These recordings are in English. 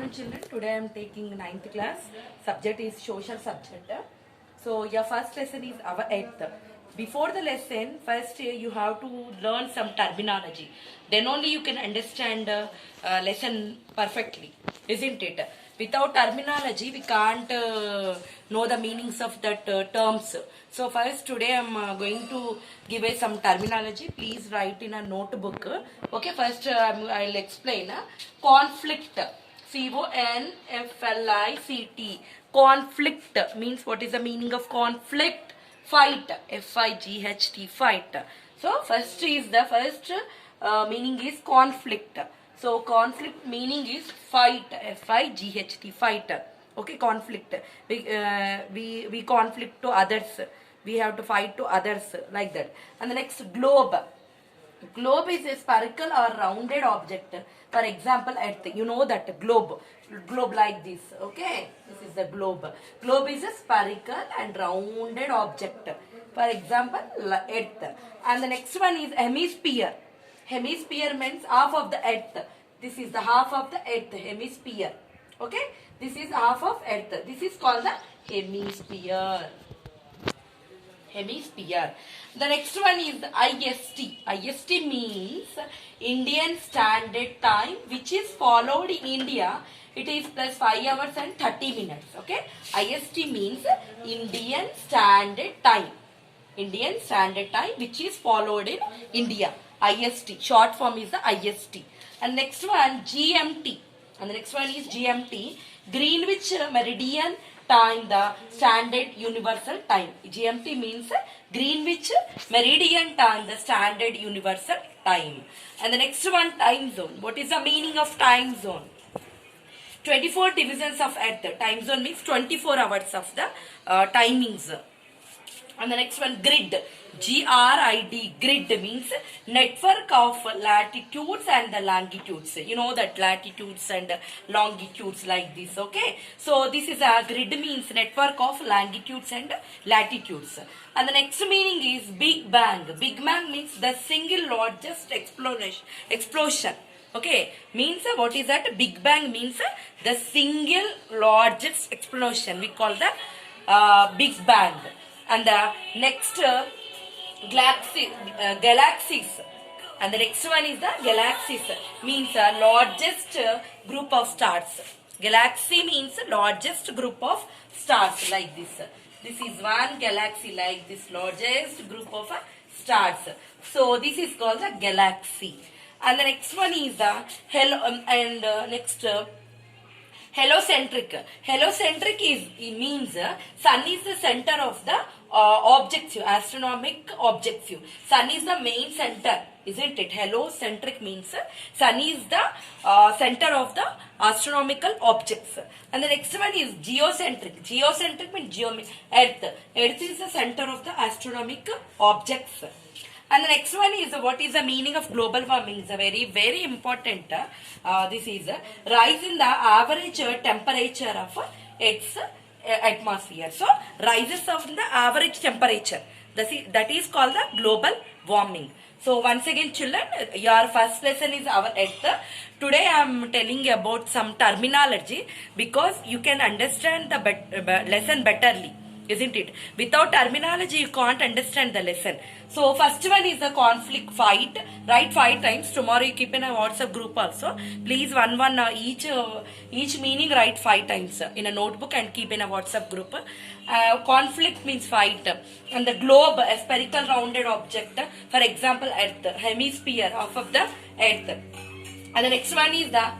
morning children. Today I am taking 9th class. Subject is social subject. So your first lesson is our 8th. Before the lesson, first you have to learn some terminology. Then only you can understand lesson perfectly, isn't it? Without terminology, we can't know the meanings of that terms. So first today I am going to give you some terminology. Please write in a notebook. Okay, first I'll explain. Conflict. CONFLICT. Conflict means, what is the meaning of conflict? Fight. FIGHT. Fight. So first meaning is conflict. So conflict meaning is fight. FIGHT. Fight. Okay, conflict. We conflict to others. We have to fight to others, like that. And the next, globe. Globe is a spherical or rounded object. For example, Earth. You know that globe like this. Okay, this is the globe. Globe is a spherical and rounded object. For example, Earth. And the next one is hemisphere. Hemisphere means half of the Earth. This is the half of the Earth. Hemisphere. Okay, this is half of Earth. This is called the hemisphere. Hemisphere. The next one is IST. IST means Indian Standard Time, which is followed in India. It is plus 5 hours and 30 minutes. Okay. IST means Indian Standard Time. Indian Standard Time, which is followed in India. IST. Short form is the IST. And next one, GMT. And the next one is GMT. Greenwich Meridian Time, the Standard Universal Time. GMT means Greenwich Meridian Time, the Standard Universal Time. And the next one, time zone. What is the meaning of time zone? 24 divisions of Earth. Time zone means 24 hours of the timings. And the next one, grid. GRID. Grid means network of latitudes and the longitudes. You know that latitudes and longitudes like this. Okay. So this is a grid means network of longitudes and latitudes. And the next meaning is Big Bang. Big Bang means the single largest explosion. Okay. Means what is that? Big Bang means the single largest explosion. We call the Big Bang. And the next galaxies. And the next one is the galaxies. Means largest group of stars. Galaxy means largest group of stars, like this. This is one galaxy, like this, largest group of stars. So this is called the galaxy. And the next one is the heliocentric. Heliocentric means sun is the center of the objective, astronomical objective. Sun is the main center, isn't it? Heliocentric means sun is the center of the astronomical objects. And the next one is geocentric. Geocentric means Earth. Earth is the center of the astronomical objects. And the next one is, what is the meaning of global warming? It's a very, very important. This is rise in the average temperature of its atmosphere. So, rises of the average temperature. That is called the global warming. So, once again children, your first lesson is our Earth. Today I am telling about some terminology because you can understand the lesson betterly. Isn't it? Without terminology, you can't understand the lesson. So, first one is the conflict, fight. Write 5 times. Tomorrow you keep in a WhatsApp group also. Please each meaning write 5 times in a notebook and keep in a WhatsApp group. Conflict means fight. And the globe, a spherical rounded object. For example, Earth. Hemisphere of the Earth. And the next one is the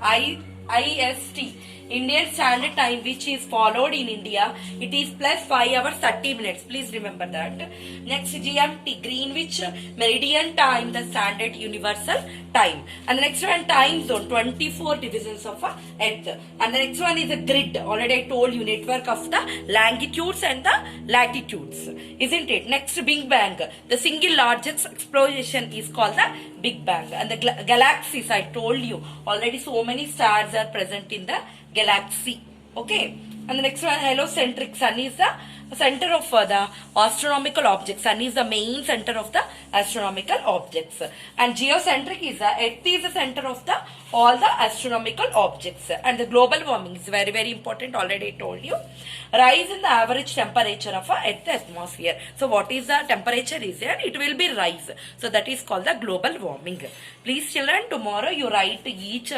IST. Indian Standard Time, which is followed in India. It is plus 5 hours 30 minutes. Please remember that. Next, GMT, Greenwich Meridian Time, the Standard Universal Time. And the next one, time zone, 24 divisions of Earth. And the next one is a grid. Already I told you, network of the longitudes and the latitudes. Isn't it? Next, Big Bang. The single largest explosion is called the Big Bang. And the galaxies, I told you, already so many stars are present in the galaxy. Okay. And the next one, heliocentric. Sun is the center of the astronomical objects. Sun is the main center of the astronomical objects, and geocentric is the Earth is the center of the all the astronomical objects. And the global warming is very very important. Already told you, rise in the average temperature of Earth atmosphere. So what is the temperature is there? It will be rise. So that is called the global warming. Please children, tomorrow you write each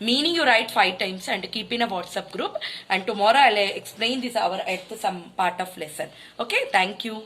meaning you write 5 times and keep in a WhatsApp group. And tomorrow I'll explain this our Earth some part of lesson. Okay, thank you.